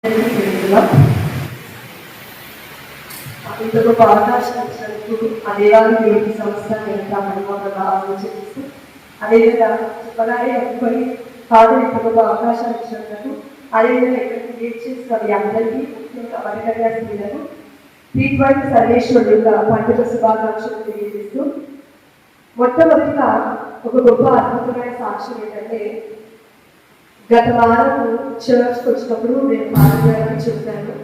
ఇంత గొప్ప అవకాశం ఇచ్చినందుకు ఆ దేవాలయ దేవుడి సంస్థ వెళ్తామని ఆలోచిస్తూ అదేవిధంగా చెప్పగానే ఒప్పుకొని ఫాదర్ ఇంత గొప్ప అవకాశం ఇచ్చినందుకు అదేవిధంగా ఇక్కడ క్రియేట్ చేసిన మీ అందరికీ ముఖ్యంగా మహిళగా స్త్రీలకు ట్రీట్మెంట్ సర్వేశ్వరుడు పండుగ శుభాకాంక్షలు తెలియజేస్తూ మొట్టమొదటిగా ఒక గొప్ప అద్భుతమైన సాక్ష్యం ఏంటంటే గత వారం చర్చ్కి వచ్చినప్పుడు నేను పాల్గొనాలని చెప్పాను.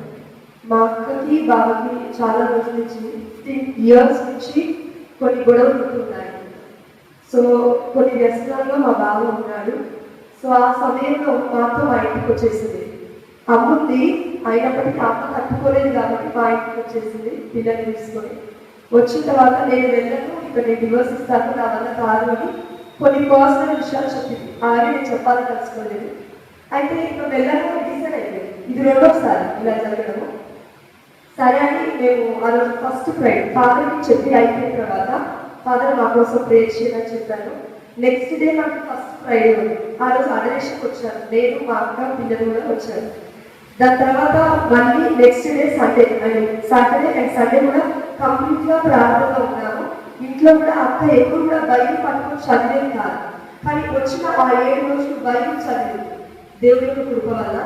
మా అక్కకి బాబుకి చాలా రోజుల నుంచి 15 years నుంచి కొన్ని గొడవలు ఉంటున్నాయి. సో కొన్ని వ్యసనాల్లో మా బాబు ఉన్నాడు. సో ఆ సమయంలో మాతో మా ఇంటికి వచ్చేసింది. అమ్ముంది, అయినప్పటికీ అమ్మ తట్టుకోలేదు కాబట్టి మా ఇంటికి వచ్చేసింది పిల్లల్ని తీసుకొని. వచ్చిన తర్వాత నేను వెళ్ళను, ఇక్కడ నేను డివోర్స్ ఇస్తాను, నా వల్ల కాదు అని కొన్ని పర్సనల్ విషయాలు చెప్పింది. అలాగే నేను చెప్పాలని తెలుసుకోలేదు. అయితే ఇప్పుడు వెళ్ళను డిసైడ్ అయిపోయింది. ఇది రెండోసారి ఇలా జరగడము. సరే అని మేము ఆ రోజు ఫస్ట్ ఫ్రైడే ఫాదర్కి చెప్పి అయిపోయిన తర్వాత ఫాదర్ మా కోసం ప్రేర్ చేయమని చెప్పాను. నెక్స్ట్ డే మనకి ఫస్ట్ ఫ్రైడే ఉంది. ఆ రోజు అడరేషన్కి వచ్చాను, నేను మా అక్క పిల్లలు కూడా వచ్చాను. దాని తర్వాత మళ్ళీ next day Sunday Saturday and Sunday కూడా కంప్లీట్గా ప్రార్థనలో ఉన్నాము. ఇంట్లో కూడా అక్క ఎప్పుడు కూడా బైబిల్ పట్టుకొని చదివేది కాదు, కానీ వచ్చిన ఆ 7 రోజులు బైబిల్ చదివింది దేవుడి యొక్క కృప వల్ల.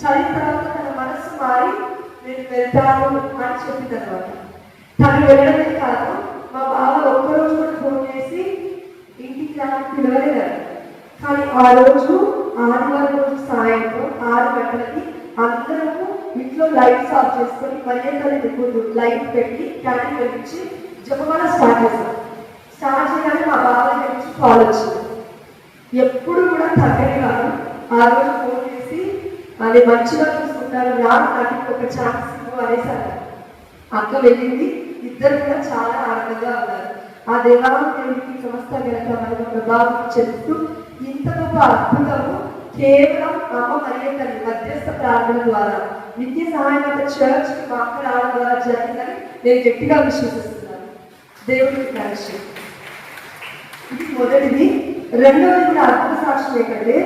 చదివిన తర్వాత తన మనసు మారి నేను వెళ్తాను అని చెప్పిన తర్వాత తను వెళ్ళడమే కాదు, మా బావ ఒక్కరోజు కూడా ఫోన్ చేసి ఇంటికి రాని పిలవలేదండి. కానీ ఆ రోజు ఆదివారం రోజు సాయంత్రం 6 గంటలకి అందరము ఇంట్లో లైట్స్ ఆఫ్ చేసుకొని మర్యాదలు ముందు లైట్ పెట్టి క్యాండిల్ వెలిగించి జపమాల స్టార్ట్ చేశాం. స్టార్ట్ చేయగానే మా బావ నుంచి కాల్ వచ్చింది. ఎప్పుడు కూడా తగ్గని కాదు. ఆ రోజు ఫోన్ చేసి అది మంచిగా చూసుకుంటారు రా, నాకు ఒక ఛాన్స్ ఇవ్వు అనేసారు. అక్క వెళ్ళింది. ఇద్దరు కూడా చాలా ఆనందంగా ఉన్నారు. ఆ దేవాలయం దేవుడికి సమస్త ఘనత మనకు ప్రభావం చెప్తూ ఇంత గొప్ప అద్భుతము కేవలం అమ్మ మరియు తల్లి మధ్యస్థ ప్రార్థన ద్వారా నిత్య సహాయమైన చర్చ్కి మాకు రావడం ద్వారా జరిగిందని నేను గట్టిగా విశ్వసిస్తున్నాను. దేవుడికి కాల్షి. ఇది మొదటిది. రెండవది కూడా అద్భుత సాక్ష్యం ఏంటంటే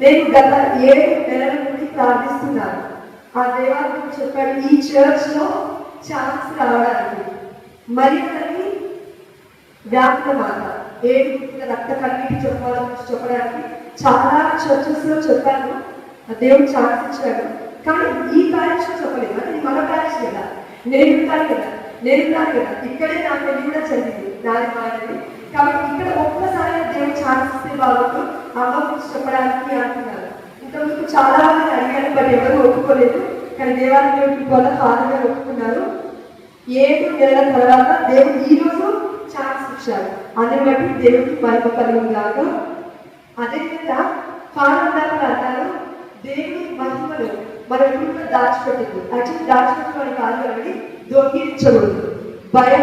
నేను గత 7 నెలల నుండి ప్రార్థిస్తున్నాను. ఆ దేవాలయం చెప్పాడు ఈ చర్చ్లో ఛాన్స్ రావడానికి. మరియు తల్లి వ్యాప్త మాట 7 రక్త కన్నీటి చెప్పడానికి చాలా చర్చెస్లో చెప్పాను. దేవుడు ఛాన్స్ ఇచ్చాడు. కానీ ఈ ప్యారిష్లో చెప్పలేదు. అంటే ఇది మన ప్యారిష్ కదా, నేనున్నాను కదా. ఇక్కడే నా పెళ్లి కూడా జరిగింది నాది మాది. కాబట్టి ఇక్కడ ఒక్కసారి దేవుడు ఛాన్స్ ఇస్తే బాగుండు అమ్మ గురించి చెప్పడానికి అంటున్నారు. ఇంతకుముందు చాలా మంది అడిగారు, బట్ ఎవరు ఒప్పుకోలేదు. కానీ దేవాలయం దేవుడికి వల్ల ఫాదర్ గారు ఒప్పుకున్నారు. 7 నెలల తర్వాత దేవుడు ఈరోజు ఛాన్స్ ఇచ్చారు. అందుని బట్టి దేవుడికి మరొక కలుగులాగా. అదేవిధంగా ఫాదర్ గారు అంటారు దేవుడి మహిమను మనం ఎప్పుడు దాచిపెట్టదు. యాక్చువల్లీ దాచిపెట్టుకోవడం కాదు అని దొంగిలించకూడదు. భయం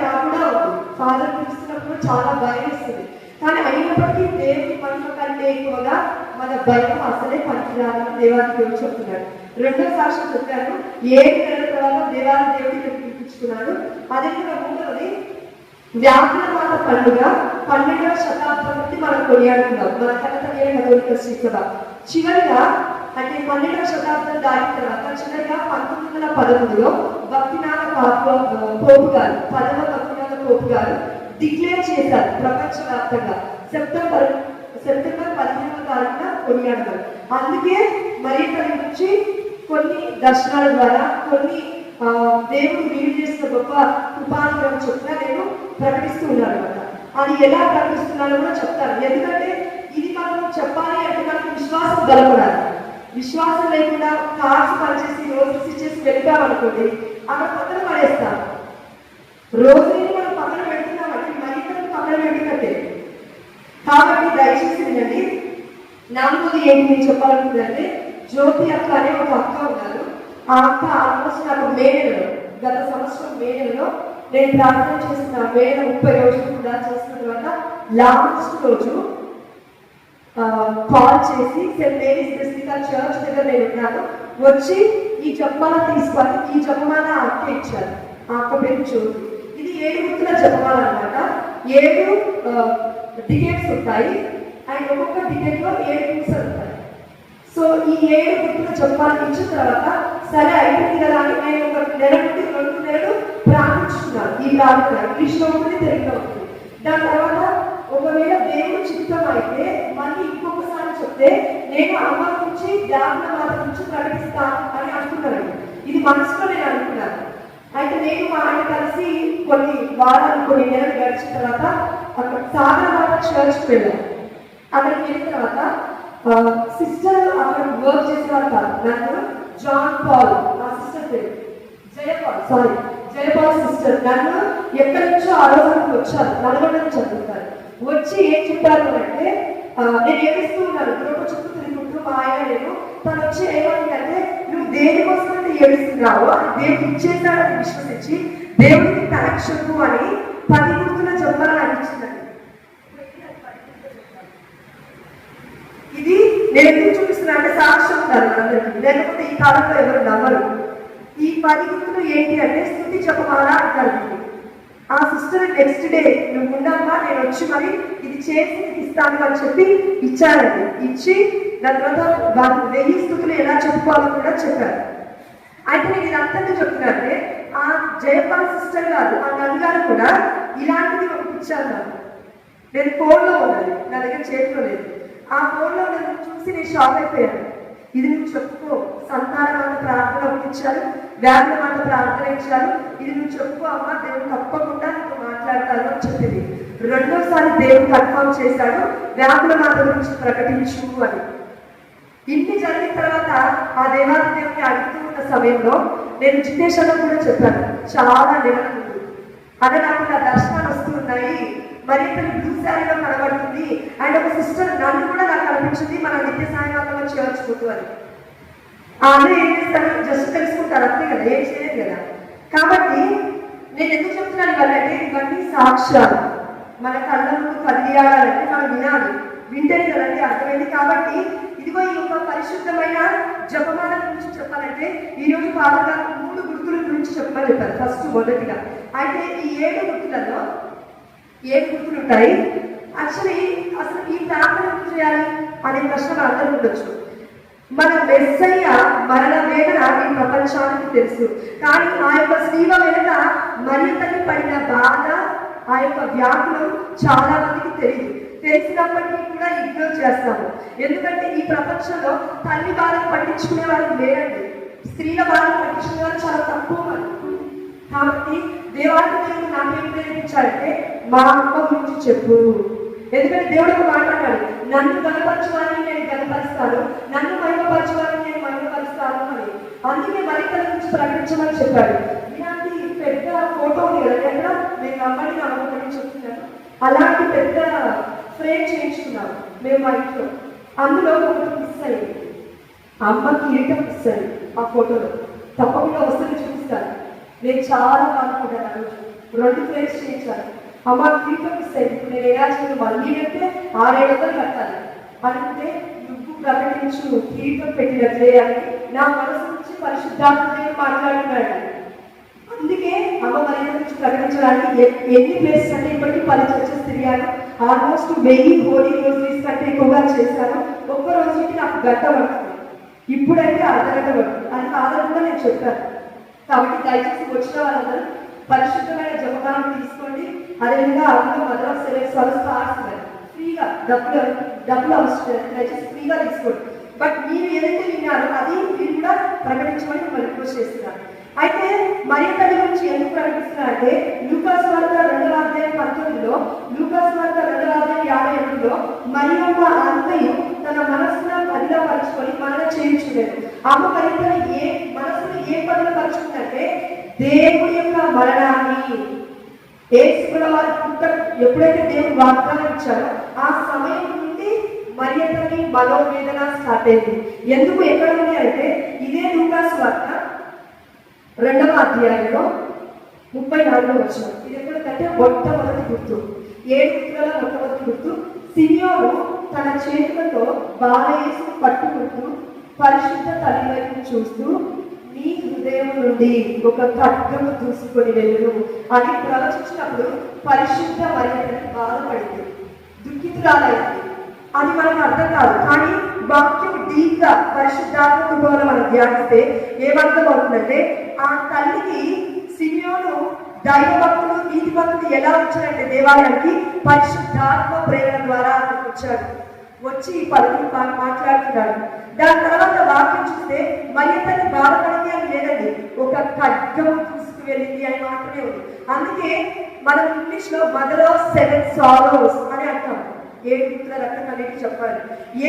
కాకుండా ఉంది. ఫాదర్ పిలుస్తున్నప్పుడు చాలా భయం ఇస్తుంది. కానీ అయినప్పటికీ దేవుడి మహిమ కంటే ఎక్కువగా మన భయం అసలే పనికిరాదని దేవాలయ దేవుడు చెప్తున్నాడు. రెండో సాక్ష్యం చెప్పాను. 7 నెలల తర్వాత దేవాలయ దేవుడికి పిలిపించుకున్నాడు. అదేవిధంగా మూడవది వ్యాకుల మాత పండుగ 12వ శతాబ్దం నుండి మనం కొనియాడుతున్నాం. మన కథనీయ కథోలిక శ్రీసభ చివరిగా అంటే 12వ శతాబ్దం దాటిన తర్వాత చివరిగా 1913లో భక్తినాథ పోపు గారు 10వ భక్తినాథ పోపు గారు డిక్లేర్ చేశారు ప్రపంచవ్యాప్తంగా సెప్టెంబర్ 15వ తారీఖున కొనియాడతారు. అందుకే మరి నుంచి కొన్ని దర్శనాల ద్వారా కొన్ని దేవుడు వీలు చేసిన గొప్ప కృపానుగ్రహం చొప్పున నేను ప్రకటిస్తూ ఉన్నాను అనమాట. అది ఎలా ప్రకటిస్తున్నానో కూడా చెప్తాను. ఎందుకంటే ఇది మనం చెప్పాలి అంటే మనకు విశ్వాసం బలపడాలి. విశ్వాసం లేకుండా కార్డ్స్ పనిచేసి నోటీస్ ఇచ్చేసి వెళ్ళామనుకోండి అక్కడ పక్కన పడేస్తాం. రోజుని మనం పక్కన పెడుతున్నామంటే మరి పక్కన పెట్టినట్టే. కాబట్టి దయచేసి వినండి. నాలుగోది ఏంటి నేను చెప్పాలనుకుంటే జ్యోతి అక్క అనే ఒక అక్క ఉన్నారు. ఆ అక్క ఆల్మోస్ట్ నాకు గత సంవత్సరం మే నెలలో నేను ప్రార్థన చేసిన 30 రోజులు కూడా చేసిన తర్వాత లాస్ట్ రోజు కాల్ చేసి సెయింట్ మేరీస్ బెసిలికా చర్చ్ దగ్గర నేను ఉన్నాను, వచ్చి ఈ జపమాల తీసుకొని ఈ జపమాల అక్క ఇచ్చారు. ఆ అక్క పేరు జ్యోతి. ఇది 7 గుర్తుల జపమాల అనమాట. 7 డికేట్స్ ఉంటాయి అండ్ ఒక్కొక్క డికేట్లో 7 పూసలు ఉంటాయి. సో ఈ 7 గుర్తులు చెప్పాలని ఇచ్చిన తర్వాత సరే అయిపోయింది కదా అని నేను ఒక నెల నుండి 2 నెలలు ప్రార్థించుకున్నాను. ఈ ప్రార్థన ఇంగ్లీష్లో ఉంటుంది, తెలుగులో ఉంటుంది. దాని తర్వాత ఒకవేళ దేవుడు చిత్తం అయితే మళ్ళీ ఇంకొకసారి చెప్తే నేను అమ్మ నుంచి జ్ఞాపన మాత నుంచి ప్రకటిస్తాను అని అనుకున్నాను. ఇది మనసులో నేను అనుకున్నాను. అయితే నేను మా ఆయన కలిసి కొన్ని వారాలు కొన్ని నెలలు గడిచిన తర్వాత అక్కడ సాగరమాత చర్చ్కి వెళ్ళాను. అక్కడికి వెళ్ళిన తర్వాత సిస్టర్ అక్కడ వర్క్ చేసేవారు కాదు. నన్ను జాన్ పాల్ ఆ సిస్టర్ పేరు జయపాల్ సిస్టర్ నన్ను ఎక్కడి నుంచో ఆలోచనకు వచ్చారు. నల్గొండ నుంచి చదువుతారు. వచ్చి ఏం చెప్పారు అంటే నేను ఏమిస్తూ ఉన్నాను గ్రూప్ చుట్టూ తిరుగుతూ మా ఆయన నేను తను వచ్చి ఏమంటే నువ్వు దేనికోసమైతే ఏడుస్తున్నావో దేవుడు ఇచ్చేసాడని విశ్వసించి దేవుడికి థ్యాంక్స్ చెప్పు అని 10 గుర్తుల చెప్పాలని అనిపించిందండి. ఇది నేను ఎందుకు చూపిస్తున్నా అంటే సాక్ష్యం ఉంటారు అందరికీ, లేకపోతే ఈ కాలంలో ఎవరు నమ్మరు. ఈ 10 గుర్తులు ఏంటి అంటే స్తుతి చెప్పమాలా అంటారు. ఆ సిస్టర్ నెక్స్ట్ డే నువ్వు ఉండమ్మా నేను వచ్చి మరి ఇది చేసి ఇస్తాను అని చెప్పి ఇచ్చారండి. ఇచ్చి దాని తర్వాత వాళ్ళు 1000 స్తుతులు ఎలా చెప్పుకోవాలో కూడా చెప్పారు. అయితే నేను ఇదంతా చెప్తున్నానంటే ఆ జయపాల్ సిస్టర్ గారు ఆ నన్నుగారు కూడా ఇలాంటిది ఒకటి ఇచ్చాను. నేను ఫోన్లో ఉన్నది, నా దగ్గర చేతిలో లేదు. ఆ ఫోన్లో నన్ను చూసి నేను షాక్ అయిపోయాను. ఇది నువ్వు చెప్పుకో, సంతానమైన ప్రార్థన ఒకటి ఇచ్చారు, వ్యాధులమైన ప్రార్థన ఇచ్చారు, ఇది నువ్వు చెప్పుకో అమ్మ దేవుడు తప్పకుండా నీకు మాట్లాడతాను అని చెప్పింది. 2వసారి దేవుడు కన్ఫర్మ్ చేశాడు వ్యాధుల మాట గురించి ప్రకటించు అని. ఇన్ని జరిగిన తర్వాత ఆ దేవాది దేవుని అడుగుతూ ఉన్న సమయంలో నేను జితేశ్వరం కూడా చెప్పాను చాలా నెలల ముందు. అదే నాకు నా దర్శనాలు వస్తూ ఉన్నాయి, మరి తను బ్లూ శారీలో కనబడుతుంది అండ్ ఒక సిస్టర్ నన్ను కూడా నాకు కనిపించింది మన నిత్య సాయంత్రం చేర్చుకుంటూ అని. అదే ఏం చేస్తాను జస్ట్ తెలుసుకుంటారు అంతే కదా, ఏం చేయలేదు కదా. కాబట్టి నేను ఎందుకు చెప్తున్నాను ఇవన్నీ ఇవన్నీ సాక్ష్యాలు మన కళ్ళ ముందు కదిలియాలంటే మనం వినాలి, వింటేనే కదండి అర్థమైంది. కాబట్టి ఇదిగో ఈ యొక్క పరిశుద్ధమైన జపమాల గురించి చెప్పాలంటే ఈరోజు పాదగా 3 గుర్తుల గురించి చెప్పమని చెప్పారు. ఫస్ట్ మొదటిగా అయితే ఈ 7 గుర్తులలో 7 గుర్తులు ఉంటాయి. యాక్చువల్లీ అసలు ఈ ప్రార్థన ఎందుకు చేయాలి అనే ప్రశ్న అందరూ ఉండొచ్చు. మన మెస్సయ్య మరణ వేదన ఈ ప్రపంచానికి తెలుసు, కానీ ఆ యొక్క స్త్రీల వెనుక మరియతకి పడిన బాధ ఆ యొక్క వ్యాధులు చాలా మందికి తెలియదు. తెలిసినప్పటికీ కూడా ఇగ్నోర్ చేస్తాము. ఎందుకంటే ఈ ప్రపంచంలో తల్లి బాధను పట్టించుకునే వాళ్ళు లేరండి, స్త్రీల బాధను పట్టించుకునే వాళ్ళు చాలా తక్కువ మంది. కాబట్టి దేవాలయ దేవుడు నాకేం ప్రేరేపించాలంటే మా అమ్మ గురించి చెప్పు. ఎందుకంటే దేవుడు ఒక మాట అన్నాడు, నన్ను గనపరచువాలని నేను గనపరుస్తాను, నన్ను మహిమపరచువాలని నేను మహిమపరుస్తాను అని. అందుకే మరింత గురించి ప్రకటించమని చెప్పాడు. ఇలాంటి పెద్ద ఫోటో ఉంది కదా, ఎక్కడ నేను నమ్మని నమ్మకమని చెప్తున్నాను. అలాంటి పెద్ద ఫ్రేమ్ చేయించుకున్నాను మేము మా ఇంట్లో. అందులో ఒకటి మిస్ అయ్యింది, అమ్మ కిరీటం మిస్ అయ్యింది. ఆ ఫోటోలో తప్పకుండా వస్తుంది చూపిస్తాను. నేను చాలా బాధపడ్డాను. 2 ఫ్రేమ్స్ చేయించాను. అమ్మ కిరీటం మిస్ అయింది. ఇప్పుడు నేను ఎలా చేయను, మళ్ళీ అంటే 600-700 కట్టాలి అనుకుంటే నువ్వు ప్రకటించు కిరీటం పెట్టినట్లే అని నా మనసు నుంచి పరిశుద్ధాత్మ మాట్లాడుతున్నాడు. అందుకే అమ్మ మరియ గురించి ప్రకటించడానికి ఎన్ని ప్లేసెస్ అంటే ఇప్పటికీ 10 చర్చెస్ తిరిగాను. ఆల్మోస్ట్ 1000 హోలీ రోజులు కంటే ఎక్కువగా చేశాను. ఒక్క రోజుకి నాకు గంట పడుతుంది, ఇప్పుడైతే అర్ధగంట పడుతుంది అని ఫాదర్ కూడా నేను చెప్పాను. కాబట్టి దయచేసి వచ్చిన వాళ్ళందరూ పరిశుద్ధమైన జపమాలను తీసుకోండి. అదేవిధంగా అందులో మదర్ సెలెక్ట్ స్టార్ట్స్ ఫ్రీగా డబ్బులు అవసరం, దయచేసి ఫ్రీగా తీసుకోండి. బట్ మీరు ఏదైతే విన్నారో అది మీరు కూడా ప్రకటించమని మిమ్మల్ని రిక్వెస్ట్ చేస్తున్నాను. అయితే మరియ తల్లి గురించి ఎందుకు ప్రకటిస్తున్నారంటే లూకాసు వార్త 2:19లో, లూకాసు వార్త 2:58లో మరియమ్మ అంతయు తన మనసును పదిలపరుచుకొని మరణ చేయించులేదు. అమ్మ మరియ మనసును ఏ పదిలపరుచుకుందంటే దేవుడి యొక్క మరణాన్ని యేసుల వారి పుట్ట ఎప్పుడైతే దేవుడు వాగ్దానం ఇచ్చారో ఆ సమయం నుండి మరియ తల్లి మనోవేదన స్టార్ట్ అయింది. ఎందుకు ఎక్కడ ఉంది అంటే ఇదే లూకాసు వార్త 2వ అధ్యాయంలో 34వ వచనం. ఇది ఎక్కడికంటే మొట్టమొదటి గుర్తు, 7 గుర్తుల మొట్టమొదటి గుర్తు. సిమియోను తన చేతులతో బాలయేసును పట్టుకుంటూ పరిశుద్ధ తల్లి వైపు చూస్తూ నీ హృదయం నుండి ఒక ఖడ్గము దూసుకొని వెళ్ళు అని ప్రవచించినప్పుడు పరిశుద్ధ మరియ బాధపడింది, దుఃఖితురాలైంది. అది మనకు అర్థం కాదు, కానీ వాక్యం డీప్ గా పరిశుద్ధాత్మ కృపలో మనం ధ్యానిస్తే ఏమర్థం అవుతుందంటే ఆ తల్లికి సిమియోను దైవభక్తులు నీతి భక్తులు ఎలా వచ్చారంటే దేవాలయానికి పరిశుద్ధాత్మ ప్రేరణ ద్వారా అక్కడికి వచ్చాడు. వచ్చి పలుకులు మాట్లాడుతున్నాడు. దాని తర్వాత వాక్యం చూస్తే మరియతని బాధపడింది అని లేదండి, ఒక ఖడ్గము తీసుకువెళ్ళింది అని మాత్రమే ఉంది. అందుకే మనం ఇంగ్లీష్ లో మదర్ ఆఫ్ 7 సారోస్ అని అంటాం. 7 గుర్తుల రక్త కన్నీటి చెప్పాలి.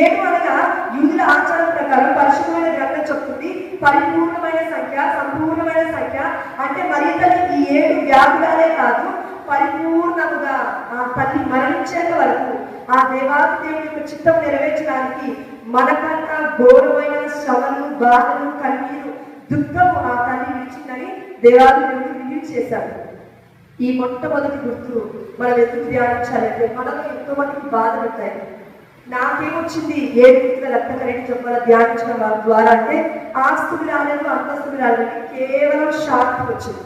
7 అనగా యూదుల ఆచారం ప్రకారం పరిశుభ్రమైన గ్రంథం చెప్తుంది పరిపూర్ణమైన సంఖ్య, సంపూర్ణమైన సంఖ్య. అంటే మరియతని ఈ 7 వ్యాధులే కాదు, పరిపూర్ణముగా ఆ తల్లి మరణించేంత వరకు ఆ దేవాది దేవుని యొక్క చిత్తం నెరవేర్చడానికి మనకన్నా ఘోరమైన శ్రమలు, బాధలు, కన్నీరు, దుఃఖము ఆ తల్లి విడిచిందని దేవాది దేవుడు రిలీజ్ చేశాడు. ఈ మొట్టమొదటి గుర్తు మనం ఎందుకు ధ్యానించాలంటే మనలో ఎంతో మందికి బాధలు ఉంటాయి. నాకేమొచ్చింది 7 గుర్తుల రక్త కన్నీటి చెప్పాల ధ్యానించడం ద్వారా అంటే ఆస్తులు రాలేదు, అంతస్తులు రాలేదు, కేవలం శాంతి వచ్చింది.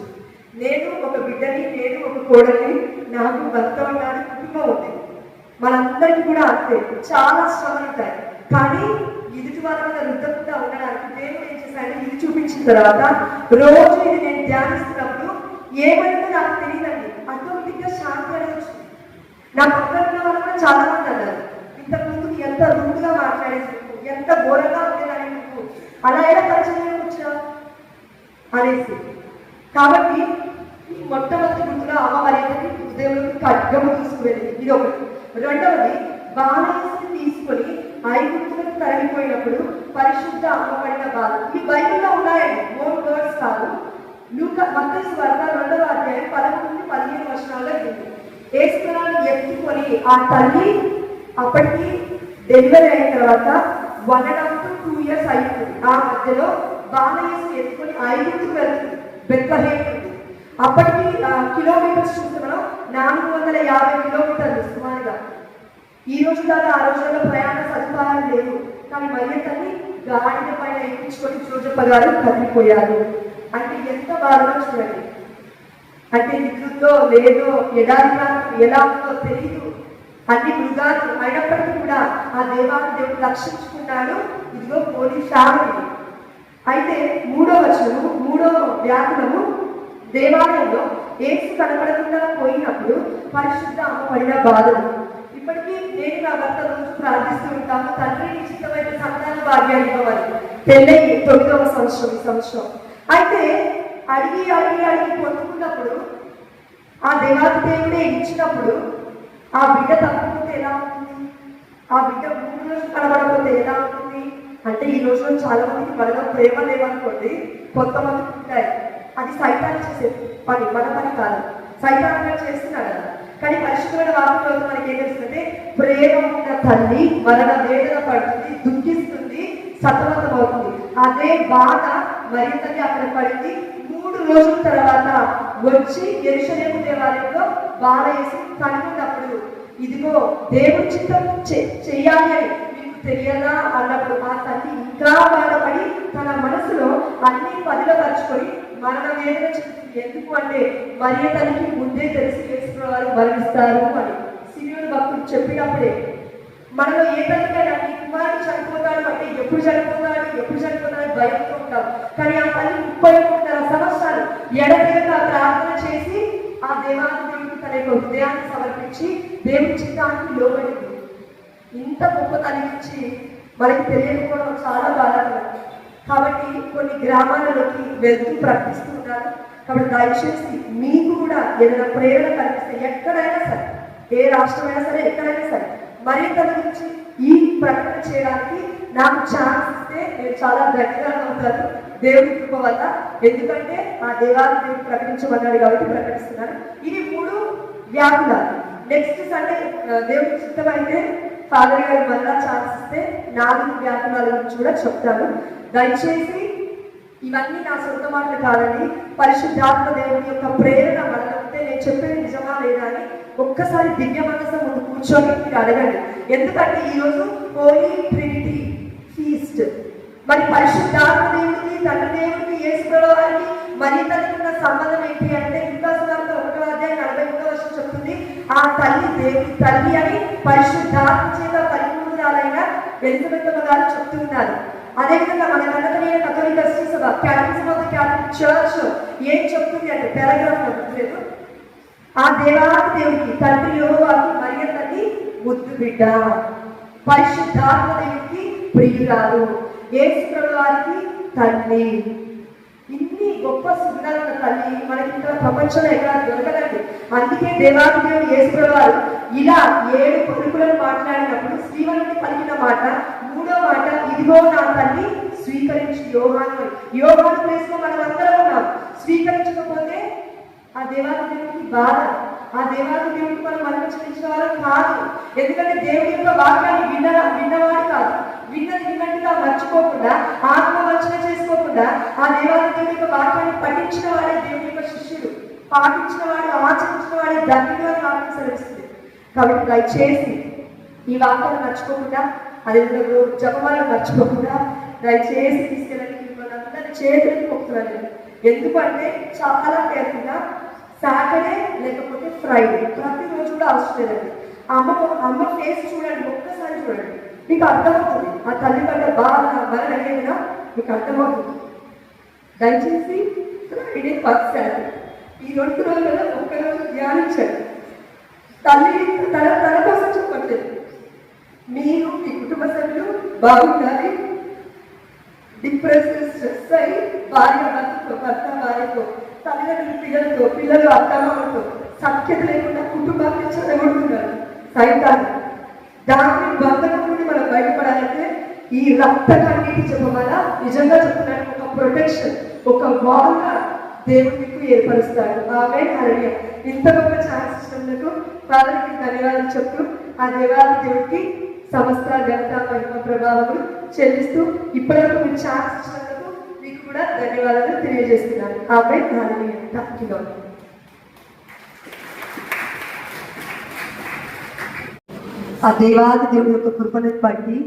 నేను ఒక బిడ్డని, నేను ఒక కోడని, నాకు భర్త ఉన్నాడు, కుటుంబం ఉంది. మనందరికీ కూడా అంతే, చాలా శ్రమలు ఉంటాయి. కానీ ఎదుటి వాళ్ళ మీద రుద్దకుండా ఉండడానికి దేవుడు ఏం చేశాడు, ఇది చూపించిన తర్వాత రోజు ఇది నేను ధ్యానిస్తున్నప్పుడు ఏమైందో నాకు తెలియదండి, ఆటోమేటిక్గా శాంతి అనేది వచ్చింది. నా పక్కన వాళ్ళు కూడా చాలా మంది అన్నారు, ఇంతకుముందు ఎంత రుద్దుగా మాట్లాడేసి ఎంత ఘోరంగా ఉండేదాన్ని నువ్వు అలా ఎలా పరిచయం వచ్చా అనేసి. కాబట్టి ఈ మొట్టమొదటి గుర్తుగా అమ్మ మర్యాదకి దేవుడికి ఖడ్గము తీసుకువెళ్ళింది. ఇది ఒకటి. రెండవది బాలయేసుని తీసుకొని 5 గుర్తులకు తరలిపోయినప్పుడు పరిశుద్ధ అమ్మబడిన బాధ. ఈ బైబిల్లో ఉన్నాయండి, మోర్ వర్డ్స్ కాదు. మత్తయి సువార్త 2వ అధ్యాయం 11-15 వచనాల్లో ఉంది. యేసుని ఎత్తుకొని ఆ తల్లి అప్పటికి డెలివరీ అయిన తర్వాత 1.5 to 2 years అయిపోయింది. ఆ మధ్యలో బాలయేసుని ఎత్తుకొని 5 గుర్తుకు వెళ్తుంది. బెత్లెహేమ్ అప్పటికి కిలోమీటర్స్ చూస్తే మనం 450 కిలోమీటర్లు సుమారుగా. ఈ రోజు దాకా ఆ రోజుల్లో ప్రయాణ సదుపాయాలు లేవు. కానీ మరియతల్లి గాడిద పైన ఎక్కించుకొని జోజప్ప గారు కదిలిపోయారు. అంటే ఎంత బాధగా చూడండి. అంటే నిధుల్లో లేదో ఎడారి ఎలా ఉందో తెలియదు, అన్ని మృగాలు అయినప్పటికీ కూడా ఆ దేవాన్ని దేవుడు రక్షించుకున్నాడు. ఇదిగో పోలీస్ ఫ్యామిలీ. అయితే 3వ వచనము 3వ వ్యాకులము దేవాలయంలో యేసు కనపడకుండా పోయినప్పుడు పరిశుద్ధ అమ్మ పడిన బాధలు. ఇప్పటికీ నేను నా భర్త రోజు ప్రార్థిస్తూ ఉంటాము, తండ్రి నిశ్చితమైన సంతాన భాగ్యాన్ని ఇవ్వాలి. పెళ్ళై 9వ సంవత్సరం ఈ సంవత్సరం. అయితే అడిగి అడిగి అడిగి పొందుకున్నప్పుడు ఆ దేవాది దేవుడే ఇచ్చినప్పుడు ఆ బిడ్డ తప్పకపోతే ఎలా ఉంటుంది, ఆ బిడ్డ 3 రోజులు కనబడకపోతే ఎలా ఉంటుంది అంటే ఈ రోజులో చాలా మందికి మనలో ప్రేమ లేవనుకోండి, కొంతమందికి ఉంటాయి. అది సైతాన్ని చేసే పని, మన పని కాదు. సైతాన్ని చేస్తున్నాడు కదా. కానీ పరిశుద్ధమైన వాక్యంలో మనకి ఏం తెలుస్తుందంటే ప్రేమ ఉన్న తల్లి మరణ వేదన పడుతుంది, దుఃఖిస్తుంది, సతమతం అవుతుంది. అదే బాధ మరింతగా అక్కడ పడింది. 3 రోజుల తర్వాత వచ్చి యెరూషలేము దేవాలయంలో బాలయేసు కనుగొన్నప్పుడు ఇదిగో దేవుడి చిత్తం చెయ్యాలి అని మీకు తెలియదా అన్నప్పుడు ఆ తల్లి ఇంకా బాధపడి తన మనసులో అన్ని పదిలపరుచుకొని మరణ వేదన చెప్తుంది. ఎందుకు అంటే మరియతల్లికి ముందే తెలిసి యేసువారు మరణిస్తారు అని సిమియోను భక్తుడు చెప్పినప్పుడే మనలో ఏ తల్లికైనా నీ కుమారుడు చనిపోతాడు అంటే ఎప్పుడు చనిపోతాడు భయంతో ఉంటాం. కానీ ఆ తల్లి 33 సంవత్సరాలు ఎడతెగక ప్రార్థన చేసి ఆ దేవాది దేవుడికి తన యొక్క హృదయాన్ని సమర్పించి దేవుడి చిత్తానికి లోబడింది. ఇంత గొప్ప తల్లి నుంచి మనకి తెలియకపోవడం చాలా బాధాకరం. కాబట్టి కొన్ని గ్రామాలలోకి వెళ్తూ ప్రకటిస్తూ ఉన్నారు. కాబట్టి దయచేసి మీకు కూడా ఏదైనా ప్రేరణ కల్పిస్తే ఎక్కడైనా సరే, ఏ రాష్ట్రమైనా సరే, ఎక్కడైనా సరే మరింత గురించి ఈ ప్రకటన చేయడానికి నాకు ఛాన్స్ ఇస్తే నేను చాలా గట్టిగా అవుతాను దేవుడి కృప వల్ల. ఎందుకంటే ఆ దేవాది దేవుడు ప్రకటించమన్నాడు కాబట్టి ప్రకటిస్తున్నాను. ఇవి 3 వ్యాకులాలు. నెక్స్ట్ సండే దేవుడికి చిత్తమైతే ఫాదర్ గారు మళ్ళా ఛాన్స్ ఇస్తే 4 వ్యాకులాల గురించి కూడా చెప్తాను. దయచేసి ఇవన్నీ నా సొంత మాటలు కాదండి, పరిశుద్ధాత్మ దేవుని యొక్క ప్రేరణ మనకుంటే నేను చెప్పేది నిజమా లేదా అని ఒక్కసారి దివ్య మనసు ముందు కూర్చొని మీరు అడగండి. ఎందుకంటే ఈరోజు హోలీ ట్రినిటీ ఫీస్ట్. మరి పరిశుద్ధాత్మ దేవుడికి, తండ్రి దేవుడికి, యేసుప్రభువు వారికి మరి తనకున్న సంబంధం ఏంటి అంటే లూకాసు వార్త 1వ అధ్యాయం 43వ వచనం చెప్తుంది, ఆ తల్లి దేవుడి తల్లి అని పరిశుద్ధాత్మ చేత పరిపూర్ణురాలైన ఎలిజబెత్ గారు చెప్తున్నారు. అదేవిధంగా మన కన్నతనైన కథోలిక సభ Catholicism of the Catholic church ఏం చెప్తుంది అంటే పారాగ్రాఫ్ లేదు, ఆ దేవాది దేవుడికి తండ్రి యెహోవాకి మరియ తల్లి ముద్దు బిడ్డ, పరిశుద్ధాత్మ దేవుడికి ప్రియురాలు, యేసు ప్రభువు వారికి తల్లి. ఇన్ని గొప్ప సుగుణాల తల్లి మనకి ఇంత ప్రపంచంలో ఎక్కడ దొరకదండి. అందుకే దేవాది దేవుడు యేసు ప్రభువు వారు ఇలా 7 పలుకులను మాట్లాడినప్పుడు శ్రీవల్లిని పలికిన మాట, 3వ మాట ఇదిగో నా తల్లి స్వీకరించి యోహాను. యోహాను ప్లేస్ లో మనం అందరం ఉన్నాం. స్వీకరించకపోతే ఆ దేవాది దేవుడికి బాధ, ఆ దేవాది దేవుడికి మనం చెల్లించిన వారు కాదు. ఎందుకంటే దేవుడి యొక్క వాక్యాన్ని విన్నవాడు కాదు, విన్నట్టుగా మర్చిపోకుండా, ఆత్మవంచన చేసుకోకుండా ఆ దేవాది దేవుడి యొక్క వాక్యాన్ని పఠించిన వాడే దేవుడి యొక్క శిష్యుడు, పాటించిన వాడు, ఆచరించిన వాడే ధన్యుడు అని వాక్యం సెలవిస్తుంది. కాబట్టి దయచేసి ఈ వాక్యాన్ని మర్చిపోకుండా, అదేవిధంగా జపమాలను మర్చిపోకుండా దయచేసి తీసుకెళ్ళండి. మిమ్మల్ని అందరి చేతులకు మొక్కుతున్నాను. ఎందుకంటే చాలా కేర్ఫుల్గా సాటర్డే లేకపోతే ఫ్రైడే ప్రతిరోజు కూడా అవసరం లేదండి. అమ్మ ఫేస్ చూడండి, ఒక్కసారి చూడండి, మీకు అర్థమవుతుంది. ఆ తల్లి కంటే బాగా మరణ అయ్యేదిగా మీకు అర్థమవుతుంది. దయచేసి ఫ్రైడే ఫస్ట్ సాటర్డే ఈ 2 రోజులలో ఒక్కరోజు ధ్యానించండి. తల్లి తన కోసం చెప్పట్లేదు, మీరు మీ కుటుంబ సభ్యులు బాగుండాలి. డిప్రెస్ స్ట్రెస్ అయ్యి భర్త భార్యతో, తల్లిదండ్రులు పిల్లలతో, పిల్లలు అత్తమామలతో సఖ్యత లేకుండా కుటుంబాన్ని చెడగొడుతున్నారు సైతాన్ని. దాని బంధకం నుండి మనం బయటపడాలంటే ఈ రక్త కన్నీటి చెప్పమల నిజంగా చెప్తున్నాను, ఒక ప్రొటెక్షన్, ఒక వాల్గా దేవుడు మీకు ఏర్పరుస్తాడు. ఆమె హల్లెలూయా. ఇంత గొప్ప ఛాన్స్ ఇచ్చినందుకు వారికి ధన్యవాదాలు చెప్తూ ఆ దేవాది దేవుడికి సమస్త ఘనత మహిమ ప్రభావములు చెల్లిస్తూ ఇప్పటివరకు మీరు ఛాన్స్ ఇచ్చినందుకు మీకు కూడా ధన్యవాదాలు తెలియజేస్తున్నాను. ఆమె హల్లెలూయా. Thank you lord. ఆ దేవాది దేవుడి యొక్క కృపను బట్టి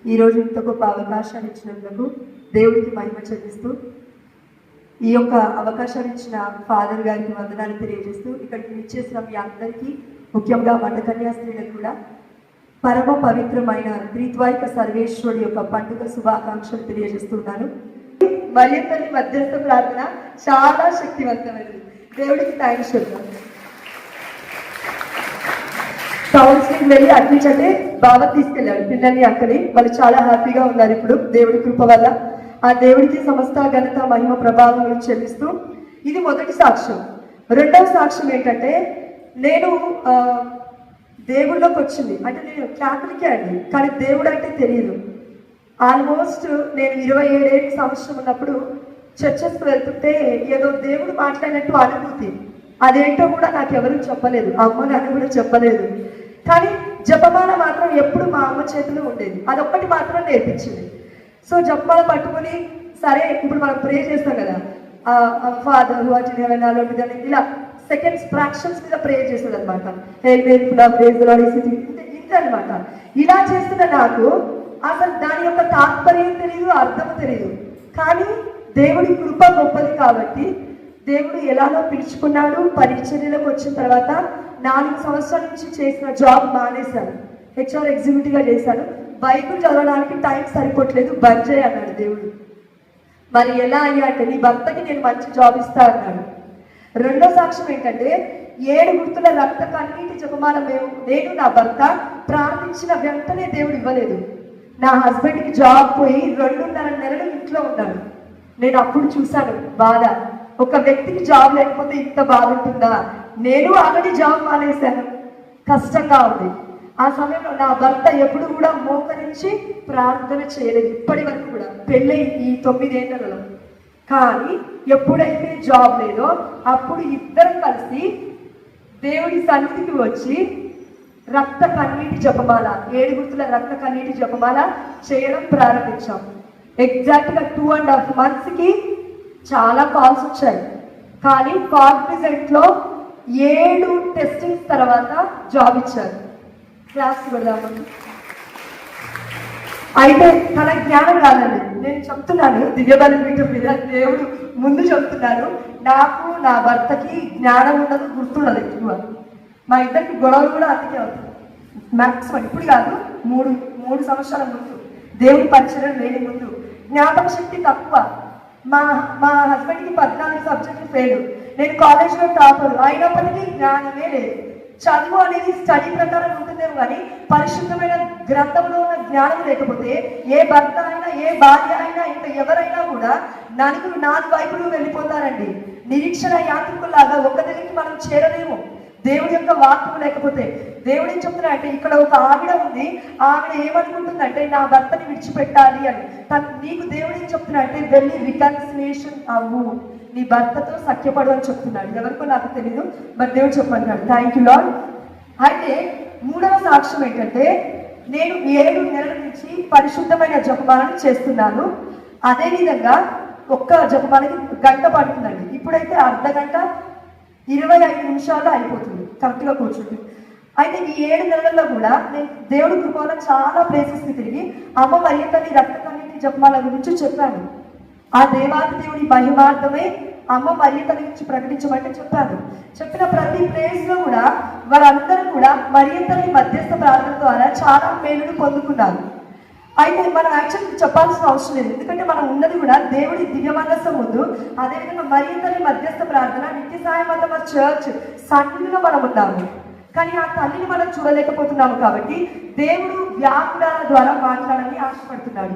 ఈరోజు ఇంత గొప్ప అవకాశాన్ని ఇచ్చినందుకు దేవుడికి మహిమ చెల్లిస్తూ ఈ యొక్క అవకాశాన్ని ఇచ్చిన ఫాదర్ గారికి వందనాలు తెలియజేస్తూ ఇక్కడికి విచ్చేసిన మీ అందరికీ, ముఖ్యంగా మఠకన్యా స్త్రీలకు కూడా పరమ పవిత్రమైన త్రిద్వైక సర్వేశ్వరుడి యొక్క పండుగ శుభాకాంక్షలు తెలియజేస్తున్నాను. మరియ తల్లి మధ్యస్థ ప్రార్థన చాలా శక్తివంతమైనది. దేవుడికి థ్యాంక్స్ చెప్తాను. కౌన్సిలింగ్ వెళ్ళి అడ్మించంటే బాగా తీసుకెళ్ళాడు పిల్లల్ని అక్కడి. వాళ్ళు చాలా హ్యాపీగా ఉన్నారు ఇప్పుడు దేవుడి కృప వల్ల. ఆ దేవుడికి సమస్త ఘనత మహిమ ప్రభావం చెల్లిస్తూ ఇది మొదటి సాక్ష్యం. రెండవ సాక్ష్యం ఏంటంటే, నేను దేవుడిలోకి వచ్చింది అంటే నేను క్యాథలికే అండి, కానీ దేవుడు అంటే తెలియదు. ఆల్మోస్ట్ నేను 27 సంవత్సరం ఉన్నప్పుడు చర్చెస్కి వెళ్తుంటే ఏదో దేవుడు మాట్లాడినట్టు అనుభూతి. అదేంటో కూడా నాకు ఎవరు చెప్పలేదు, అమ్మ నాన్న కూడా చెప్పలేదు. కానీ జపమాల మాత్రం ఎప్పుడు మా అమ్మ చేతిలో ఉండేది, అదొక్కటి మాత్రం నేర్పించింది. సో జపమాల పట్టుకొని సరే ఇప్పుడు మనం ప్రే చేస్తాం కదా, ఫాదర్ ఇలా సెకండ్స్ ఫ్రాక్షన్స్ మీద ప్రే చేస్తుంది అనమాట. ఇంత అనమాట. ఇలా చేస్తున్న నాకు అసలు దాని యొక్క తాత్పర్యం తెలియదు, అర్థం తెలియదు. కానీ దేవుడి కృప గొప్పది కాబట్టి దేవుడు ఎలానో పిలుచుకున్నాడు. పరిచర్యలకు వచ్చిన తర్వాత 4 సంవత్సరాల నుంచి చేసిన జాబ్ మానేశాను, HR ఎగ్జిక్యూటివ్గా చేశాను. బైబిల్ చదవడానికి టైం సరిపోవట్లేదు, బంద్ చేయి అన్నాడు దేవుడు. మరి ఎలా అయ్యా అంటే, నీ భర్తకి నేను మంచి జాబ్ ఇస్తా అన్నాడు. రెండో సాక్ష్యం ఏంటంటే, 7 గుర్తుల రక్త కన్నీటి జపమాల నేను నా భర్త ప్రార్థించిన వెంటనే దేవుడు ఇవ్వలేదు. నా హస్బెండ్కి జాబ్ పోయి 2.5 నెలలు ఇంట్లో ఉన్నాడు. నేను అప్పుడు చూశాను బాధ. ఒక వ్యక్తికి జాబ్ లేకపోతే ఇంత బాధ ఉంటుందా? నేను ఆల్రెడీ జాబ్ మానేశాను, కష్టంగా ఉంది. ఆ సమయంలో నా భర్త ఎప్పుడు కూడా మోకరించి ప్రార్థన చేయలేదు ఇప్పటి వరకు కూడా, పెళ్ళై ఈ 9 ఏళ్లలో. కానీ ఎప్పుడైతే జాబ్ లేదో అప్పుడు ఇద్దరం కలిసి దేవుడి సన్నిధికి వచ్చి రక్త కన్నీటి జపమాల, 7 గుర్తుల రక్త కన్నీటి జపమాల చేయడం ప్రారంభించాం. ఎగ్జాక్ట్గా 2.5 monthsకి చాలా కాల్స్ వచ్చాయి. కానీ కాగ్నిజెంట్లో 7 టెస్టింగ్స్ తర్వాత జాబ్ ఇచ్చారు. క్లాస్ పెడదామని అయితే తన జ్ఞానం రాదండి. నేను చెప్తున్నాను దివ్యబలి పీఠం మీద దేవుడు ముందు చెప్తున్నాను, నాకు నా భర్తకి జ్ఞానం ఉండదు, గుర్తుండదు ఎక్కువ. మా ఇద్దరికి గొడవలు కూడా అందుకే అవుతుంది మ్యాక్సిమం. ఇప్పుడు కాదు, 3 సంవత్సరాల ముందు, దేవుడి పరిచయం లేని ముందు జ్ఞాపక శక్తి తక్కువ. మా మా హస్బెండ్కి 14 సబ్జెక్టులు ఫెయిల్. నేను కాలేజ్లో టాపర్, అయినప్పటికీ జ్ఞానమే లేదు. చదువు అనేది స్టడీ ప్రకారం ఉంటుందేమో కానీ పరిశుద్ధమైన గ్రంథంలో ఉన్న జ్ఞానం లేకపోతే ఏ భర్త అయినా, ఏ భార్య అయినా, ఇంకా ఎవరైనా కూడా నలుగురు 4 వైపులు వెళ్ళిపోతారండి. నిరీక్షణ యాత్రికులాగా ఒక దగ్గరికి మనం చేరలేము దేవుడి యొక్క వాక్యం లేకపోతే. దేవుడు ఏం చెప్తున్నా అంటే, ఇక్కడ ఒక ఆవిడ ఉంది, ఆవిడ ఏమనుకుంటుందంటే నా భర్తని విడిచిపెట్టాలి అని. నీకు దేవుడు ఏం చెప్తున్నా అంటే, వెళ్ళి రికన్సిలియేషన్ అవ్వు, నీ భర్తతో సఖ్యపడు అని చెప్తున్నాడు. ఎవరికో నాకు తెలీదు, బట్ దేవుడు చెప్పంటున్నాడు. Thank you lord. అయితే 3వ సాక్ష్యం ఏంటంటే, నేను 7 నెలల నుంచి పరిశుద్ధమైన జపమాలను చేస్తున్నాను. అదేవిధంగా ఒక్క జపమాలకి గంట పడుతుందండి. ఇప్పుడైతే అర్ధ గంట 25 నిమిషాల్లో అయిపోతుంది, కరెక్ట్గా కూర్చుంది. అయితే ఈ 7 నెలల్లో కూడా నేను దేవుడి కృపలో చాలా ప్లేసెస్కి తిరిగి అమ్మ మరియ తల్లి రక్త కన్నీటి జపమాల గురించి చెప్పాను. ఆ దేవాది దేవుడి మహిమార్థమే అమ్మ మరియ తల్లి గురించి ప్రకటించమంటే చెప్పాను. చెప్పిన ప్రతి ప్లేస్లో కూడా వారందరూ కూడా మరియ తల్లి మధ్యస్థ ప్రార్థన ద్వారా చాలా మేలును పొందుకున్నారు. అయితే మనం యాక్చువల్లీ చెప్పాల్సిన అవసరం లేదు, ఎందుకంటే మనం ఉన్నది కూడా దేవుడి దివ్య మనస్సు ముందు. అదేవిధంగా మరియ తల్లి మధ్యస్థ ప్రార్థన నిత్య సాయమాతమ చర్చ్ సన్నిధిలో మనం ఉన్నాము, కానీ ఆ తల్లిని మనం చూడలేకపోతున్నాము. కాబట్టి దేవుడు వ్యాకులాల ద్వారా మాట్లాడాలని ఆశపడుతున్నాడు.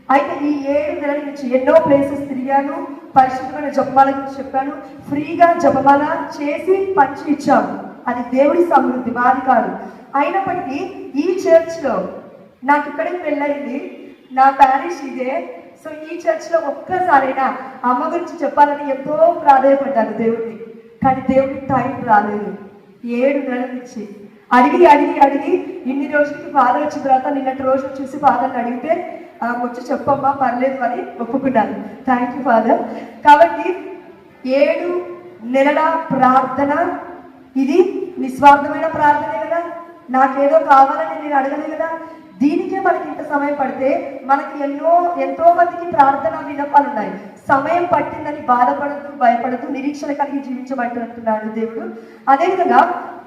అయితే ఈ 7 నెలల నుంచి ఎన్నో ప్లేసెస్ తిరిగాను, పరిశుద్ధమైన జపమాల గురించి చెప్పాను, ఫ్రీగా జపమాల చేసి పంచి ఇచ్చాము. అది దేవుడి సమృద్ధి, మాది కాదు. అయినప్పటికీ ఈ చర్చ్లో నాకు ఇక్కడికి వెళ్ళయింది, నా ప్యారిష్ ఇదే. సో ఈ చర్చ్లో ఒక్కసారైనా అమ్మ గురించి చెప్పాలని ఎంతో ప్రాధాన్యపడ్డాను దేవుడిని, కానీ దేవుడికి టైం రాలేదు. 7 నెలల నుంచి అడిగి అడిగి అడిగి ఇన్ని రోజులకి ఫాదర్ వచ్చిన తర్వాత నిన్నటి రోజు చూసి ఫాదర్ని అడిగితే వచ్చి చెప్పమ్మా పర్లేదు అని ఒప్పుకున్నాను. Thank you father. కాబట్టి 7 నెలల ప్రార్థన, ఇది నిస్వార్థమైన ప్రార్థనే కదా, నాకేదో కావాలని నేను అడగలేదు కదా. దీనికే మనకి ఇంత సమయం పడితే మనకి ఎంతో మందికి ప్రార్థన విన్నపాలు ఉన్నాయి. సమయం పట్టిందని బాధపడద్దు, భయపడద్దు, నిరీక్షణ కలిగి జీవించమంటున్నాడు దేవుడు. అదేవిధంగా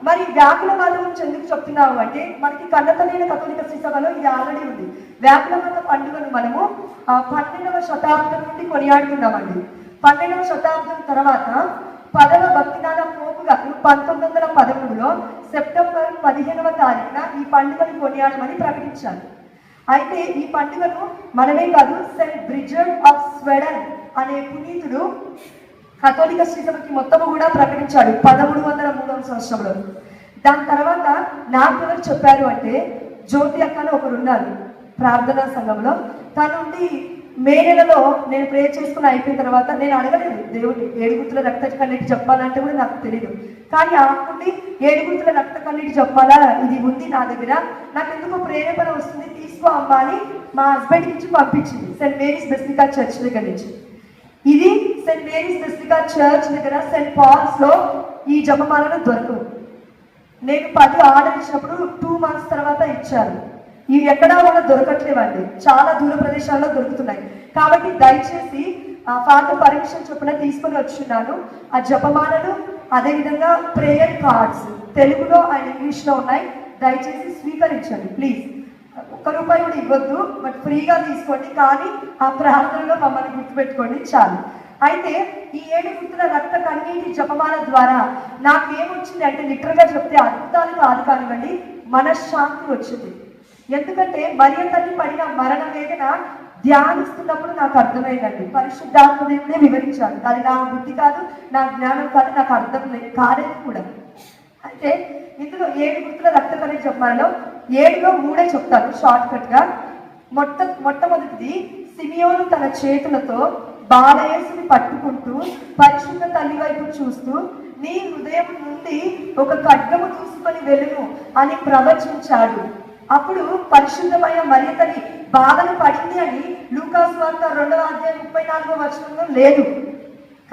మరి వ్యాకులవాదం గురించి ఎందుకు చెప్తున్నాము అంటే, మనకి కన్నతలైన కథోలిక శ్రీసభలో ఇది ఆల్రెడీ ఉంది. వ్యాకులవాద పండుగను మనము 12వ శతాబ్దం నుండి కొనియాడుతున్నామండి. 12వ శతాబ్దం తర్వాత 10వ భక్తినాథ పోపు గారు 1913లో సెప్టెంబర్ 15వ తారీఖున ఈ పండుగను కొనియాడమని ప్రకటించారు. అయితే ఈ పండుగను మనమే కాదు, సెయింట్ బ్రిడ్జర్డ్ ఆఫ్ స్వెడన్ అనే పునీతుడు కథోలిక శ్రీసభకి మొత్తము కూడా ప్రకటించాడు 1303వ సంవత్సరంలో. దాని తర్వాత నాకు ఎవరు చెప్పారు అంటే, జ్యోతి అక్క అని ఒకరు ఉన్నారు ప్రార్థనా సంఘంలో. తను ఉండి మే నెలలో నేను ప్రే చేసుకుని అయిపోయిన తర్వాత నేను అడగలేదు దేవుడిని 7 గుర్తుల రక్త కన్నీటి చెప్పాలంటే కూడా నాకు తెలియదు. కానీ ఆకుండి 7 గుర్తుల రక్త కన్నీటి చెప్పాలా, ఇది ఉంది నా దగ్గర, నాకు ఎందుకు ప్రేరేపణ వస్తుంది, తీసుకో అమ్మా అని మా హస్బెండ్ నుంచి పంపించింది సెయింట్ మేరీస్ బెసిలికా చర్చ్ దగ్గర నుంచి. ఇది సెయింట్ మేరీస్ బెసిలికా చర్చ్ దగ్గర సెయింట్ పాల్స్లో ఈ జపమాలను దొరకవు. నేను 10 ఆర్డర్ ఇచ్చినప్పుడు 2 months తర్వాత ఇచ్చారు. ఇవి ఎక్కడా కూడా దొరకట్లేవండి, చాలా దూర ప్రదేశాల్లో దొరుకుతున్నాయి. కాబట్టి దయచేసి ఫాదర్ పర్మిషన్ చొప్పున తీసుకొని వచ్చున్నాను ఆ జపమాలను. అదేవిధంగా ప్రేయర్ కార్డ్స్ తెలుగులో అండ్ ఇంగ్లీష్లో ఉన్నాయి, దయచేసి స్వీకరించండి ప్లీజ్. ₹1 కూడా ఇవ్వద్దు, బట్ ఫ్రీగా తీసుకోండి, కానీ ఆ ప్రార్థనలో మమ్మల్ని గుర్తుపెట్టుకోండి చాలు. అయితే ఈ 7 గుర్తుల రక్త కన్నీటి జపమాల ద్వారా నాకేమొచ్చింది అంటే, లిటరల్గా చెప్తే అద్భుతాలు కాదు కానివ్వండి, మనశ్శాంతి వచ్చింది. ఎందుకంటే మరియ తల్లి పడిన మరణ వేదన ధ్యానిస్తున్నప్పుడు నాకు అర్థమైందండి. పరిశుద్ధాత్మ దేవుడే వివరించాడు, అది నా బుద్ధి కాదు, నా జ్ఞానం కాదు, నాకు అర్థం కాలేదు కూడా. అయితే ఇందులో 7 గుర్తుల రక్త కన్నీటి జపమాలలో 7లో 3 చెప్తాను షార్ట్ కట్గా. మొట్టమొదటిది, సిమియోను తన చేతులతో బాలయేసుని పట్టుకుంటూ పరిశుద్ధ తల్లి వైపు చూస్తూ, నీ హృదయం నుండి ఒక ఖడ్గము తీసుకొని వెళ్ళును అని ప్రవచించాడు. అప్పుడు పరిశుద్ధమైన మరియ తల్లి బాధన పడింది అని లూకాసు వార్త 2వ అధ్యాయం 34వ వచనంలో లేదు,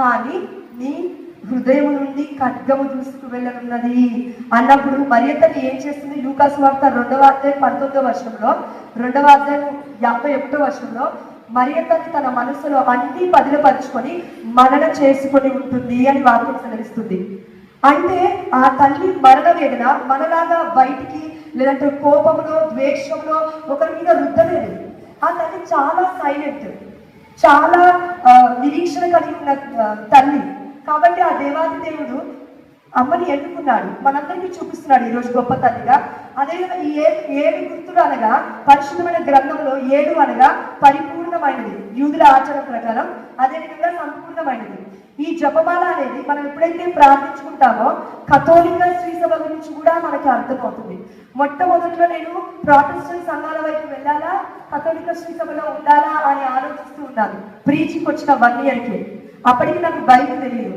కానీ నీ హృదయం నుండి ఖడ్గము దూసుకు వెళ్ళనున్నది అన్నప్పుడు మరియ తల్లి ఏం చేస్తుంది? లూకాసు వార్త 2వ అధ్యాయం 19వ వచనంలో, 2వ అధ్యాయం 51వ వచనంలో మరియ తల్లి తన మనసులో అన్ని పదిలపరుచుకొని మనన చేసుకొని ఉంటుంది అని వాక్యం సెలవిస్తుంది. అంటే ఆ తల్లి మరణ వేదన మనలాగా బయటికి లేదంటే కోపంలో ద్వేషంలో ఒకరి మీద రుద్దలేదు. ఆ తల్లి చాలా సైలెంట్, చాలా నిరీక్షణ కలిగి ఉన్న తల్లి. కాబట్టి ఆ దేవాది దేవుడు అమ్మని ఎన్నుకున్నాడు, మనందరికీ చూపిస్తున్నాడు ఈరోజు గొప్ప తల్లిగా. అదేవిధంగా ఈ ఏడు గుర్తులు అనగా పరిశుద్ధమైన గ్రంథంలో 7 అనగా పరిపూర్ణమైనది యూదుల ఆచారం ప్రకారం, అదేవిధంగా సంపూర్ణమైనది. ఈ జపమాల అనేది మనం ఎప్పుడైతే ప్రార్థించుకుంటామో కథోలిక శ్రీ సభ గురించి కూడా మనకి అర్థమవుతుంది. మొట్టమొదట్లో నేను ప్రొటెస్టెంట్ సంఘాల వైపు వెళ్ళాలా, కథోలిక శ్రీ సభలో ఉండాలా అని ఆలోచిస్తూ ఉన్నాను ప్రీచింగ్ వచ్చిన 1 ఇయర్కి. అప్పటికి నాకు బైబిల్ తెలియదు.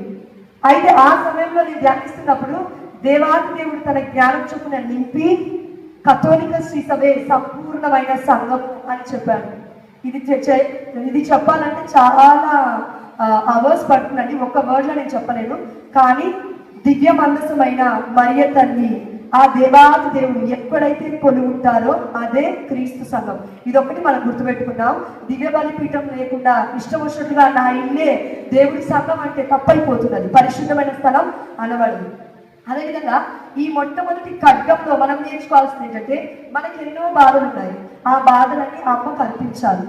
అయితే ఆ సమయంలో నేను ధ్యానిస్తున్నప్పుడు దేవాది దేవుడు తన జ్ఞానం చొప్పున నింపి కథోలిక శ్రీ సభే సంపూర్ణమైన సంఘం అని చెప్పాడు. ఇది చెప్పాలంటే చాలా అవర్స్ పడుతుందండి, ఒక్క వర్డ్లో నేను చెప్పలేను. కానీ దివ్య మందసమైన మరియ తల్లి, ఆ దేవాది దేవుడు ఎక్కడైతే కొలు ఉంటారో అదే క్రీస్తు సంఘం. ఇదొకటి మనం గుర్తుపెట్టుకున్నాం. దివ్య బలిపీఠం లేకుండా ఇష్టం వచ్చినట్టుగా నా ఇల్లే దేవుడి సంఘం అంటే తప్పైపోతున్నది, పరిశుద్ధమైన స్థలం అనబడదు. అదేవిధంగా ఈ మొట్టమొదటి ఖడ్గంలో మనం నేర్చుకోవాల్సింది ఏంటంటే మనకి ఎన్నో బాధలు ఉన్నాయి. ఆ బాధలన్నీ అమ్మకు అర్పించాలి.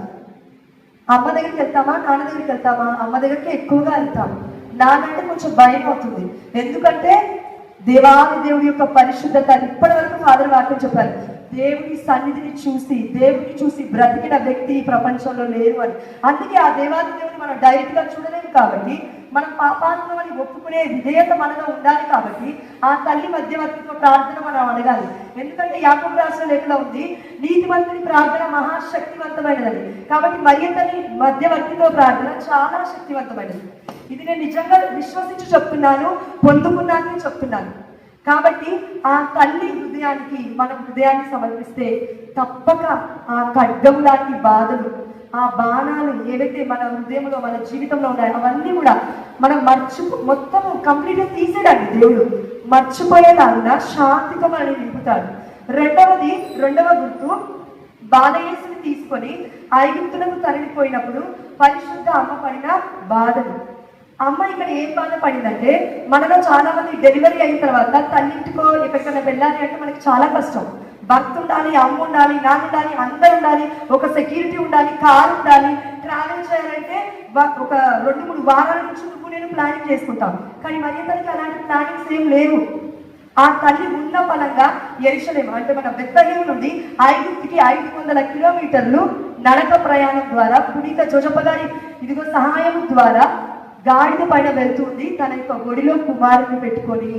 అమ్మ దగ్గరికి వెళ్తామా, నాన్న దగ్గరికి వెళ్తామా? అమ్మ దగ్గరికి ఎక్కువగా వెళ్తాం. నాన్నంటే కొంచెం భయం అవుతుంది, ఎందుకంటే దేవాది దేవుడి యొక్క పరిశుద్ధత. ఇప్పటి వరకు ఫాదర్ వాక్యం చెప్పారు, దేవుడి సన్నిధిని చూసి దేవుడిని చూసి బ్రతికిన వ్యక్తి ఈ ప్రపంచంలో లేరు అని. అందుకే ఆ దేవాది దేవుడిని మనం డైరెక్ట్ గా చూడలేము కాబట్టి మనం పాపాత్మ అని ఒప్పుకునే విధేయత మనలో ఉండాలి. కాబట్టి ఆ తల్లి మధ్యవర్తిత్వ ప్రార్థన మనం అడగాలి. ఎందుకంటే యాకోబు రాసిన లేఖలో ఉంది, నీతిమంతుని ప్రార్థన మహాశక్తివంతమైనదని. కాబట్టి మరియ తల్లి మధ్యవర్తిత్వ ప్రార్థన చాలా శక్తివంతమైనది. ఇది నేను నిజంగా విశ్వసించి చెప్తున్నాను, పొందుకున్నాను చెప్తున్నాను. కాబట్టి ఆ తల్లి హృదయానికి మనం హృదయాన్ని సమర్పిస్తే తప్పక ఆ ఖడ్గం లాంటి బాధలు, ఆ బాణాలు ఏవైతే మన హృదయంలో మన జీవితంలో ఉన్నాయో అవన్నీ కూడా మనం మొత్తం కంప్లీట్గా తీసేయడానికి దేవుడు మర్చిపోయేలాగా శాంతితో మనల్ని నింపుతాడు. రెండవ గుర్తు, బాలయేసుని తీసుకొని ఐగుప్తులకు తరలిపోయినప్పుడు పరిశుద్ధ అమ్మ పడిన బాధలు. అమ్మ ఇక్కడ ఏం బాధ పడిందంటే, మనలో చాలా మంది డెలివరీ అయిన తర్వాత తల్లింటికో ఎక్కడికైనా వెళ్ళాలి అంటే మనకి చాలా కష్టం. భర్త ఉండాలి, అమ్మ ఉండాలి, నాన్న ఉండాలి, అందరు ఉండాలి, ఒక సెక్యూరిటీ ఉండాలి, కార్ ఉండాలి. ట్రావెల్ చేయాలంటే ఒక 2-3 వారాల నుంచి నేను ప్లానింగ్ చేసుకుంటాం. కానీ మరి తనకి అలాంటి ప్లానింగ్స్ ఏం లేవు. ఆ తల్లి ఉన్న ఫలంగా యెరూషలేము అంటే మన బెత్లెహేము నుండి ఐగుప్తుకి 500 కిలోమీటర్లు నడక ప్రయాణం ద్వారా పునీత జోజప్ప గారి ఇదిగో సహాయం ద్వారా గాడిద పైన వెళ్తుంది తన యొక్క ఒడిలో కుమారుని పెట్టుకొని.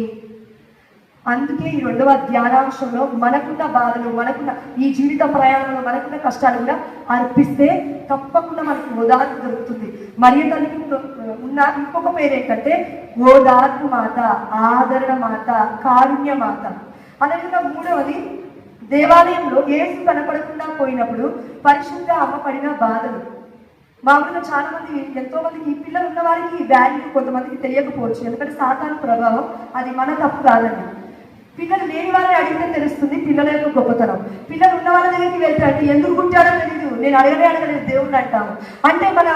అందుకే ఈ 2వ ధ్యానాంశంలో మనకున్న బాధలు, మనకున్న ఈ జీవిత ప్రయాణంలో మనకున్న కష్టాలు కూడా అర్పిస్తే తప్పకుండా మనకు ఓదార్పు దొరుకుతుంది. మరియ తల్లికి ఉన్న ఇంకొక పేరు ఏంటంటే ఓదార్పు మాత, ఆదరణ మాత, కారుణ్య మాత. అదేవిధంగా 3వది, దేవాలయంలో యేసు కనపడకుండా పోయినప్పుడు పరిశుద్ధ అమ్మ పడిన బాధలు. మామూలుగా చాలా మంది, ఎంతో మందికి పిల్లలు ఉన్న వారికి ఈ వాల్యూ కొంతమందికి తెలియకపోవచ్చు, ఎందుకంటే సాతాను ప్రభావం. అది మన తప్పు కాదండి. పిల్లలు లేని వాళ్ళని అడిగితే తెలుస్తుంది పిల్లల యొక్క గొప్పతనం. పిల్లలు ఉన్న వాళ్ళ దగ్గరికి వెళ్తారంటే ఎందుకు పుట్టాడో తెలియదు, నేను అడగలేదు దేవుడిని అంటాము. అంటే మన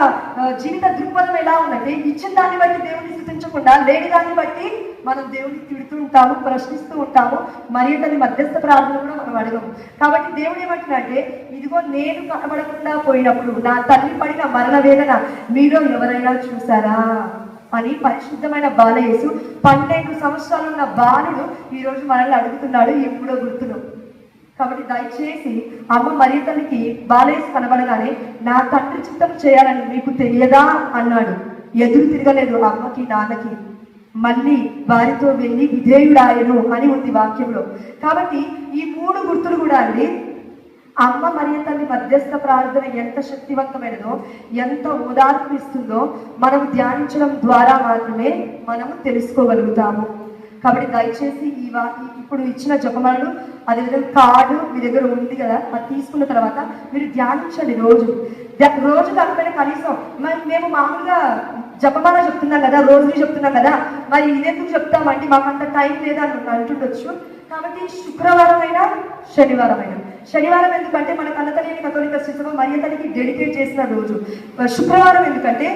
జీవిత దృక్పథం ఎలా ఉందంటే, ఇచ్చిన దాన్ని బట్టి దేవుడిని స్థుతించకుండా లేని దాన్ని బట్టి మనం దేవుడిని తిడుతూ ఉంటాము, ప్రశ్నిస్తూ ఉంటాము. మరి తల్లి మధ్యస్థ ప్రార్థన కూడా మనం అడగము. కాబట్టి దేవుడు ఏమంటున్నాడంటే, ఇదిగో నేను కనబడకుండా పోయినప్పుడు నా తల్లి పడిన మరణ వేదన మీలో ఎవరైనా చూసారా అని పరిశుద్ధమైన బాలయేసు 12 సంవత్సరాలు ఉన్న బాలుడు ఈరోజు మనల్ని అడుగుతున్నాడు ఈ 3వ గుర్తులు. కాబట్టి దయచేసి అమ్మ మరియ తల్లికి బాలయేసు కనబడగానే నా తండ్రి చిత్తం చేయాలని మీకు తెలియదా అన్నాడు. ఎదురు తిరగలేదు అమ్మకి నాన్నకి, మళ్ళీ వారితో వెళ్ళి విధేయుడాయను అని ఉంది వాక్యంలో. కాబట్టి ఈ 3 గుర్తులు కూడా అండి, అమ్మ మరియ తల్లి మధ్యస్థ ప్రార్థన ఎంత శక్తివంతమైనదో, ఎంత ఓదార్పు ఇస్తుందో మనం ధ్యానించడం ద్వారా మాత్రమే మనము తెలుసుకోగలుగుతాము. కాబట్టి దయచేసి ఇప్పుడు ఇచ్చిన జపమాలను, అదేవిధంగా కార్డు మీ దగ్గర ఉంది కదా, అది తీసుకున్న తర్వాత మీరు ధ్యానించండి. రోజు కాకపోయినా కనీసం మేము మామూలుగా జపమాల చెప్తున్నాం కదా, రోజు చెప్తున్నాం కదా, మరి ఇదెందుకు చెప్తామండి, మాకు అంత టైం లేదని అంటుండొచ్చు. కాబట్టి శుక్రవారం అయినా శనివారం ఎందుకంటే మన కన్నతల్లి కథోలిక శ్రీ సభ మరియ తల్లికి డెడికేట్ చేసిన రోజు. శుక్రవారం ఎందుకంటే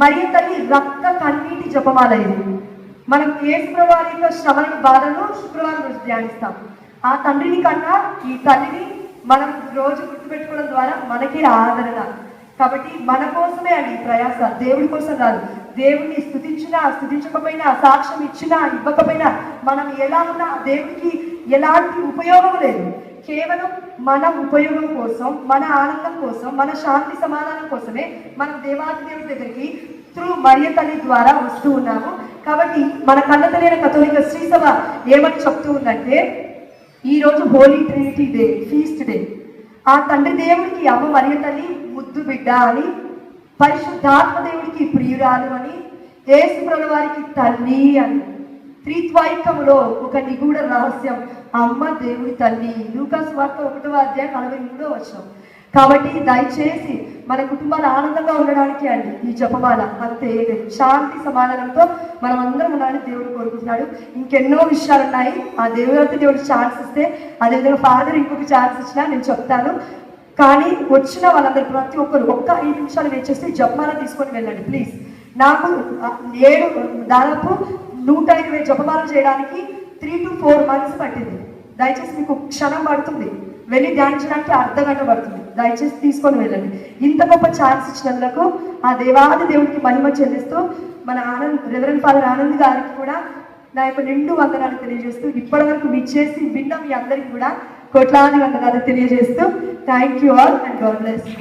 మరియ తల్లి రక్త కన్నీటి జపమాల ఇది. మనం యేసు వారి యొక్క శ్రమని బాధను శుక్రవారం రోజు ధ్యానిస్తాం. ఆ తండ్రిని కన్నా ఈ తల్లిని మనం రోజు గుర్తుపెట్టుకోవడం ద్వారా మనకి ఆదరణ. కాబట్టి మన కోసమే అండి ప్రయాస, దేవుడి కోసం కాదు. దేవుడిని స్తుతించినా స్తుతించకపోయినా, సాక్ష్యం ఇచ్చినా ఇవ్వకపోయినా, మనం ఎలా ఉన్నా దేవుడికి ఎలాంటి ఉపయోగం లేదు. కేవలం మన ఉపయోగం కోసం, మన ఆనందం కోసం, మన శాంతి సమాధానం కోసమే మనం దేవాది దేవుడి దగ్గరికి త్రూ మరియ తల్లి ద్వారా వస్తూ ఉన్నాము. కాబట్టి మన కన్న తెలియని కథోలిక శ్రీ సభ ఏమని చెప్తూ ఉందంటే, ఈరోజు Holy Trinity day, feast day. ఆ తండ్రి దేవుడికి అమ్మ మరియ తల్లి ముద్దు బిడ్డ అని, పరిశుద్ధాత్మ దేవుడికి ప్రియురాలు అని, యేసు ప్రభువు వారికి తల్లి అని, త్రిత్వైకములో ఒక నిగూఢ రహస్యం అమ్మ దేవుడి తల్లి. లూకాసు సువార్త 1:43 కాబట్టి దయచేసి మన కుటుంబాలు ఆనందంగా ఉండడానికి అండి ఈ జపమాల, అంతే. శాంతి సమాధానంతో మనం అందరం ఉండాలని దేవుడు కోరుకుంటున్నాడు. ఇంకెన్నో విషయాలు ఉన్నాయి. ఆ దేవుడు ఛాన్స్ ఇస్తే, అదేవిధంగా ఫాదర్ ఇంకొక ఛాన్స్ ఇచ్చినా నేను చెప్తాను. కానీ వచ్చిన వాళ్ళందరూ ప్రతి ఒక్కరు ఒక్క 5 నిమిషాలు వెయిట్ చేస్తే జపమాల తీసుకొని వెళ్ళండి ప్లీజ్. నాకు దాదాపు 120 జపమాలు చేయడానికి 3 to 4 months పట్టింది. దయచేసి మీకు క్షణం పడుతుంది, వెళ్ళి ధ్యానించడానికి అర్ధగంట పడుతుంది. దయచేసి తీసుకొని వెళ్ళండి. ఇంత గొప్ప ఛాన్స్ ఇచ్చినందుకు ఆ దేవాది దేవుడికి మహిమ చెల్లిస్తూ, మన రెవరెండ్ ఫాదర్ ఆనంద్ గారికి కూడా నా యొక్క నిండు వందనాలు తెలియజేస్తూ, ఇప్పటి వరకు విచ్చేసి విన్న మీ అందరికీ కూడా కోట్లాది వందనాలు తెలియజేస్తూ, thank you all and God bless you.